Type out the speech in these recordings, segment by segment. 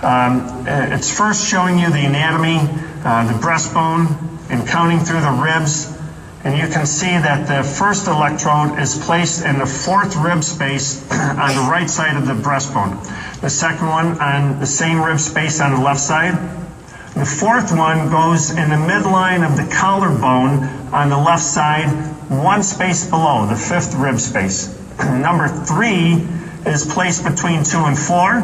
It's first showing you the anatomy, the breastbone, and counting through the ribs. And you can see that the first electrode is placed in the fourth rib space on the right side of the breastbone. The second one on the same rib space on the left side. The fourth one goes in the midline of the collarbone on the left side, one space below, the fifth rib space. Number 3 is placed between 2 and 4,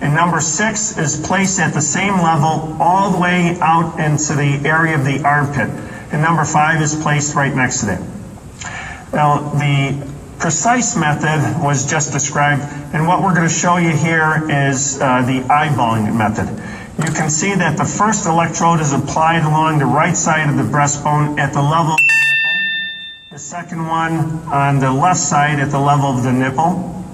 and number 6 is placed at the same level all the way out into the area of the armpit, and number 5 is placed right next to that. Now, the precise method was just described, and what we're going to show you here is the eyeballing method. You can see that the first electrode is applied along the right side of the breastbone at the level of the nipple. The second one on the left side at the level of the nipple.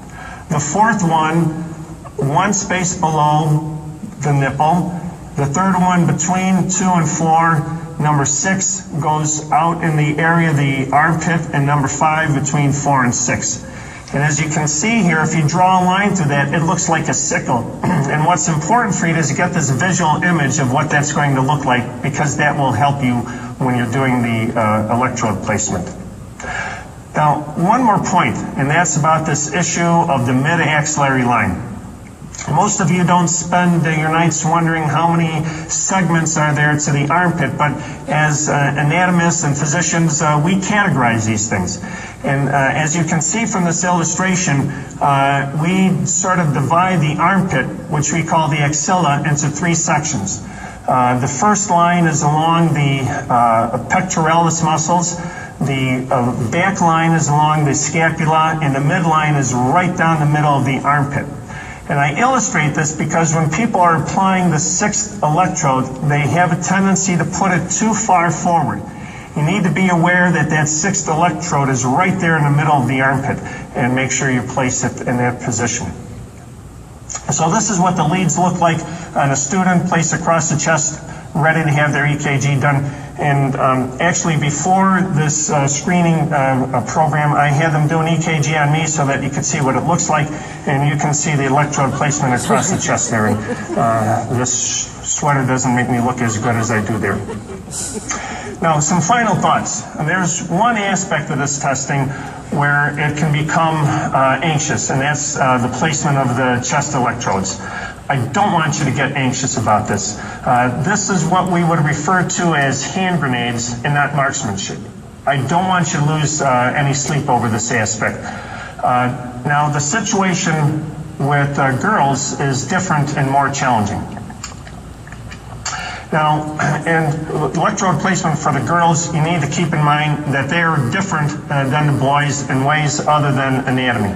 The fourth one space below the nipple. The third one between 2 and 4. Number 6 goes out in the area of the armpit, and number 5 between 4 and 6. And as you can see here, if you draw a line through that, it looks like a sickle. And what's important for you is to get this visual image of what that's going to look like, because that will help you when you're doing the electrode placement. Now, one more point, and that's about this issue of the mid-axillary line. Most of you don't spend your nights wondering how many segments are there to the armpit, but as anatomists and physicians, we categorize these things. And as you can see from this illustration, we sort of divide the armpit, which we call the axilla, into 3 sections. The first line is along the pectoralis muscles. The back line is along the scapula, and the midline is right down the middle of the armpit. And I illustrate this because when people are applying the 6th electrode, they have a tendency to put it too far forward. You need to be aware that that 6th electrode is right there in the middle of the armpit, and make sure you place it in that position. So this is what the leads look like on a student placed across the chest, ready to have their EKG done. And actually, before this screening program, I had them do an EKG on me so that you could see what it looks like, and you can see the electrode placement across the chest there. And this sweater doesn't make me look as good as I do there. Now, some final thoughts. There's one aspect of this testing where it can become anxious, and that's the placement of the chest electrodes. I don't want you to get anxious about this. This is what we would refer to as hand grenades and not marksmanship. I don't want you to lose any sleep over this aspect. Now, the situation with girls is different and more challenging. Now, in electrode placement for the girls, you need to keep in mind that they are different than the boys in ways other than anatomy.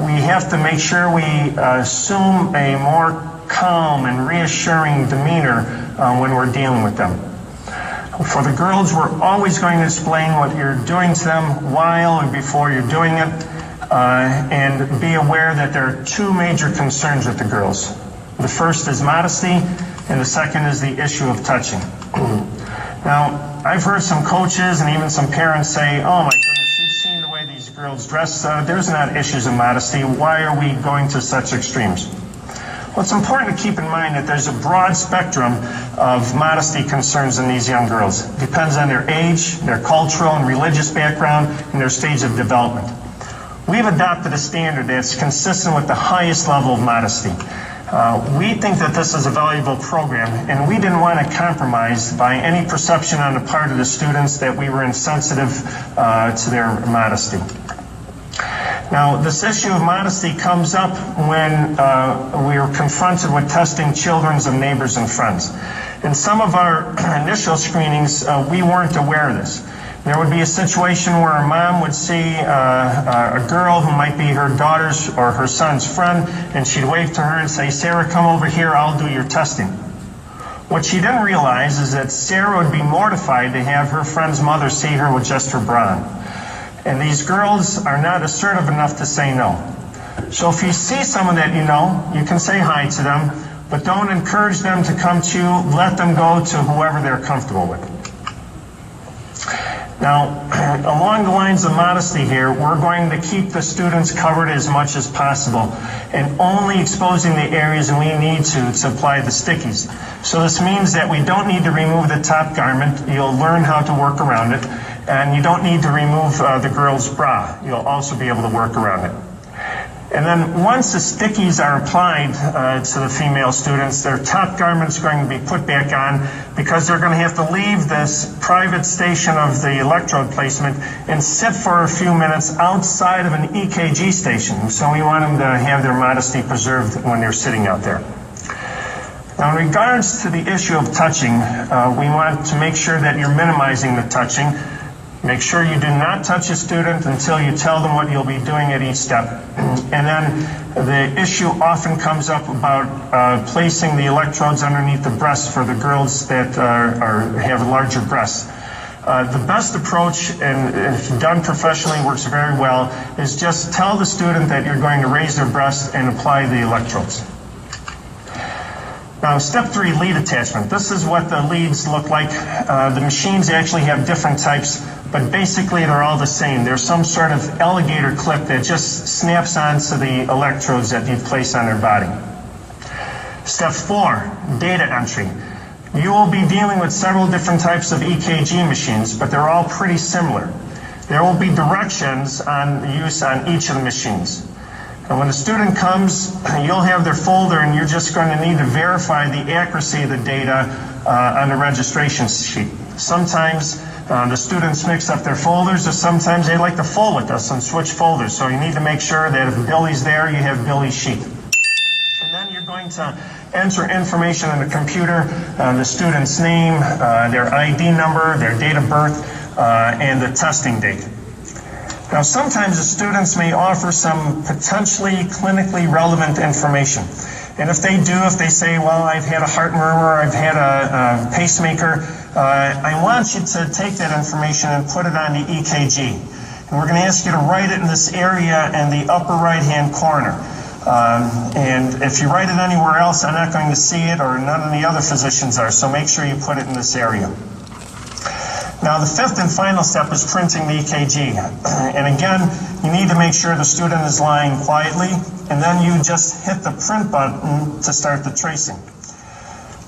We have to make sure we assume a more calm and reassuring demeanor when we're dealing with them. For the girls, we're always going to explain what you're doing to them while and before you're doing it, and be aware that there are 2 major concerns with the girls. The first is modesty, and the second is the issue of touching. Now, I've heard some coaches and even some parents say, oh my goodness, you've seen the way these girls dress. There's not issues of modesty. Why are we going to such extremes? Well, it's important to keep in mind that there's a broad spectrum of modesty concerns in these young girls. It depends on their age, their cultural and religious background, and their stage of development. We've adopted a standard that's consistent with the highest level of modesty. We think that this is a valuable program, and we didn't want to compromise by any perception on the part of the students that we were insensitive to their modesty. Now, this issue of modesty comes up when we are confronted with testing children of neighbors and friends. In some of our initial screenings, we weren't aware of this. There would be a situation where a mom would see a girl who might be her daughter's or her son's friend, and she'd wave to her and say, Sarah, come over here, I'll do your testing. What she didn't realize is that Sarah would be mortified to have her friend's mother see her with just her bra on. And these girls are not assertive enough to say no. So if you see someone that you know, you can say hi to them, but don't encourage them to come to you. Let them go to whoever they're comfortable with. Now, along the lines of modesty here, we're going to keep the students covered as much as possible and only exposing the areas we need to apply the stickies. So this means that we don't need to remove the top garment. You'll learn how to work around it. And you don't need to remove the girl's bra. You'll also be able to work around it. And then once the stickies are applied to the female students, their top garment's going to be put back on because they're going to have to leave this private station of the electrode placement and sit for a few minutes outside of an EKG station. So we want them to have their modesty preserved when they're sitting out there. Now, in regards to the issue of touching, we want to make sure that you're minimizing the touching. Make sure you do not touch a student until you tell them what you'll be doing at each step. And then the issue often comes up about placing the electrodes underneath the breasts for the girls that have larger breasts. The best approach, and if done professionally, works very well, is just tell the student that you're going to raise their breasts and apply the electrodes. Now, step 3, lead attachment. This is what the leads look like. The machines actually have different types, but basically they're all the same. There's some sort of alligator clip that just snaps onto the electrodes that you place on their body. Step 4, data entry. You will be dealing with several different types of EKG machines, but they're all pretty similar. There will be directions on use on each of the machines. And when the student comes, you'll have their folder and you're just going to need to verify the accuracy of the data on the registration sheet. Sometimes the students mix up their folders, or sometimes they like to fold with us and switch folders. So you need to make sure that if Billy's there, you have Billy's sheet. And then you're going to enter information in the computer, the student's name, their ID number, their date of birth, and the testing date. Now, sometimes the students may offer some potentially clinically relevant information. And if they do, if they say, well, I've had a heart murmur, I've had a pacemaker, I want you to take that information and put it on the EKG. And we're going to ask you to write it in this area in the upper right-hand corner. And if you write it anywhere else, I'm not going to see it, or none of the other physicians are, so make sure you put it in this area. Now, the 5th and final step is printing the EKG. And again, you need to make sure the student is lying quietly, and then you just hit the print button to start the tracing.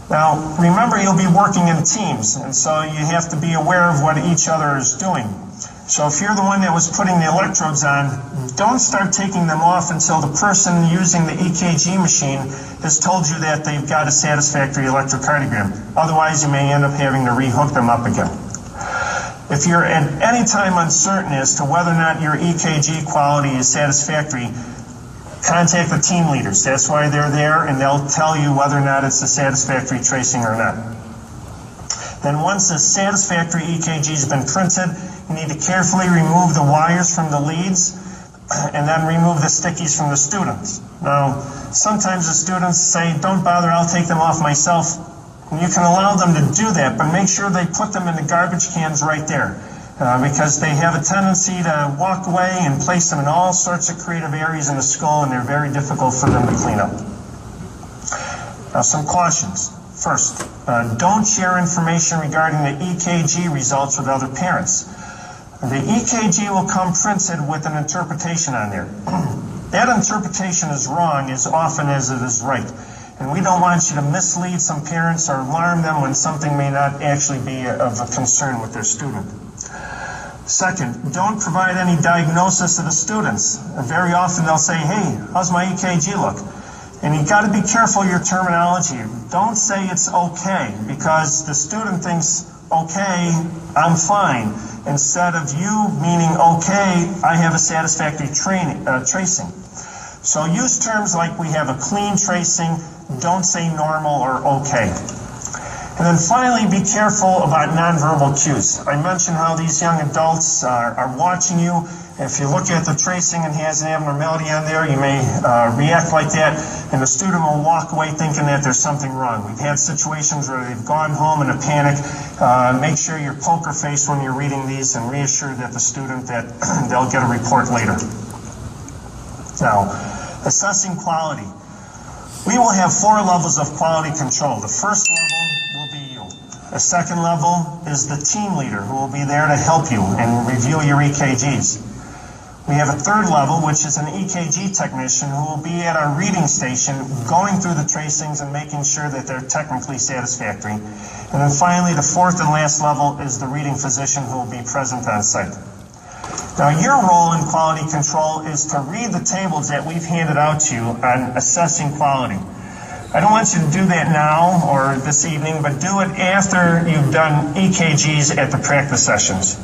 Now, remember, you'll be working in teams, and so you have to be aware of what each other is doing. So if you're the one that was putting the electrodes on, don't start taking them off until the person using the EKG machine has told you that they've got a satisfactory electrocardiogram. Otherwise, you may end up having to rehook them up again. If you're at any time uncertain as to whether or not your EKG quality is satisfactory, contact the team leaders. That's why they're there, and they'll tell you whether or not it's a satisfactory tracing or not. Then once the satisfactory EKG has been printed, you need to carefully remove the wires from the leads and then remove the stickies from the students. Now, sometimes the students say, don't bother, I'll take them off myself. And you can allow them to do that, but make sure they put them in the garbage cans right there, because they have a tendency to walk away and place them in all sorts of creative areas in the skull, and they're very difficult for them to clean up. Now, some cautions. First, don't share information regarding the EKG results with other parents. The EKG will come printed with an interpretation on there. That interpretation is wrong as often as it is right. And we don't want you to mislead some parents or alarm them when something may not actually be of a concern with their student. Second, don't provide any diagnosis to the students. Very often they'll say, hey, how's my EKG look? And you've got to be careful of your terminology. Don't say it's okay, because the student thinks, okay, I'm fine, instead of you meaning, okay, I have a satisfactory tracing. So use terms like we have a clean tracing. Don't say normal or okay. And then finally, be careful about nonverbal cues. I mentioned how these young adults are watching you. If you look at the tracing and has an abnormality on there, you may react like that, and the student will walk away thinking that there's something wrong. We've had situations where they've gone home in a panic. Make sure you're poker faced when you're reading these, and reassure that the student that they'll get a report later. Now, assessing quality. We will have 4 levels of quality control. The first level will be you. The second level is the team leader who will be there to help you and review your EKGs. We have a third level, which is an EKG technician who will be at our reading station going through the tracings and making sure that they're technically satisfactory. And then finally, the fourth and last level is the reading physician who will be present on site. Now, your role in quality control is to read the tables that we've handed out to you on assessing quality. I don't want you to do that now or this evening, but do it after you've done EKGs at the practice sessions.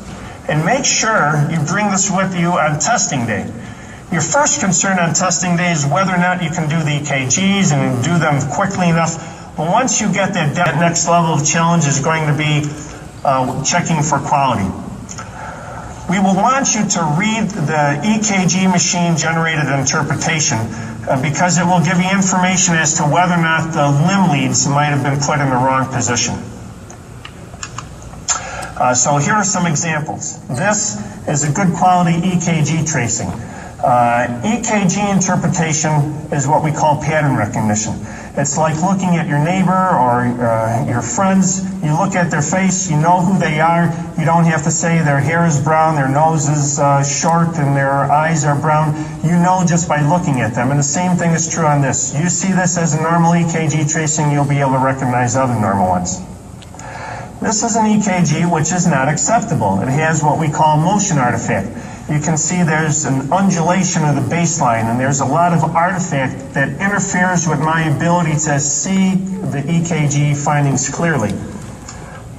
And make sure you bring this with you on testing day. Your first concern on testing day is whether or not you can do the EKGs and do them quickly enough. But once you get that next level of challenge is going to be checking for quality. We will want you to read the EKG machine generated interpretation because it will give you information as to whether or not the limb leads might have been put in the wrong position. So here are some examples. This is a good quality EKG tracing. EKG interpretation is what we call pattern recognition. It's like looking at your neighbor or your friends. You look at their face, you know who they are. You don't have to say their hair is brown, their nose is short, and their eyes are brown. You know just by looking at them. And the same thing is true on this. You see this as a normal EKG tracing, you'll be able to recognize other normal ones. This is an EKG which is not acceptable. It has what we call motion artifact. You can see there's an undulation of the baseline, and there's a lot of artifact that interferes with my ability to see the EKG findings clearly.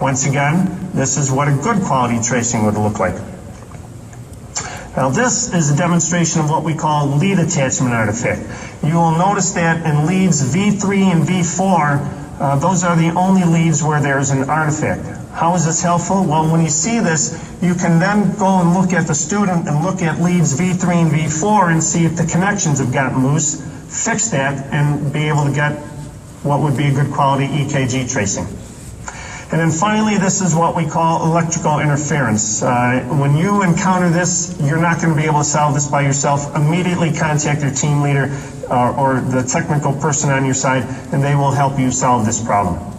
Once again, this is what a good quality tracing would look like. Now this is a demonstration of what we call lead attachment artifact. You will notice that in leads V3 and V4, those are the only leads where there's an artifact. How is this helpful? Well, when you see this, you can then go and look at the student and look at leads V3 and V4 and see if the connections have gotten loose, fix that, and be able to get what would be a good quality EKG tracing. And then finally, this is what we call electrical interference. When you encounter this, you're not going to be able to solve this by yourself. Immediately contact your team leader or the technical person on your side, and they will help you solve this problem.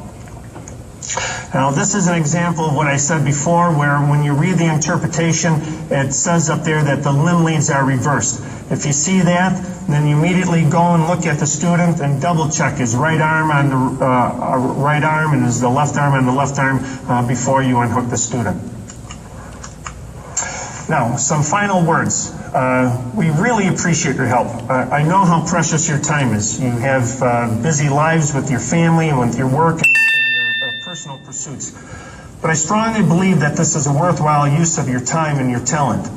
Now, this is an example of what I said before, where when you read the interpretation, it says up there that the limb leads are reversed. If you see that, then you immediately go and look at the student and double check his right arm on the right arm and his left arm on the left arm before you unhook the student. Now, some final words. We really appreciate your help. I know how precious your time is. You have busy lives with your family and with your work and your personal pursuits. But I strongly believe that this is a worthwhile use of your time and your talent.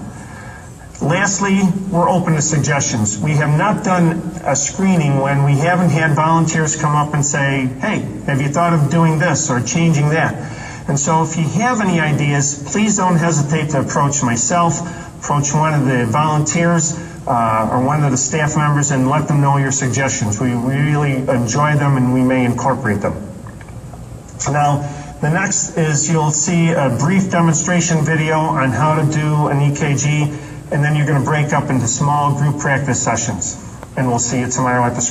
Lastly, we're open to suggestions. We have not done a screening when we haven't had volunteers come up and say, hey, have you thought of doing this or changing that? And so if you have any ideas, please don't hesitate to approach myself, approach one of the volunteers or one of the staff members and let them know your suggestions. We really enjoy them and we may incorporate them. Now, the next is you'll see a brief demonstration video on how to do an EKG, and then you're going to break up into small group practice sessions. And we'll see you tomorrow at the screen.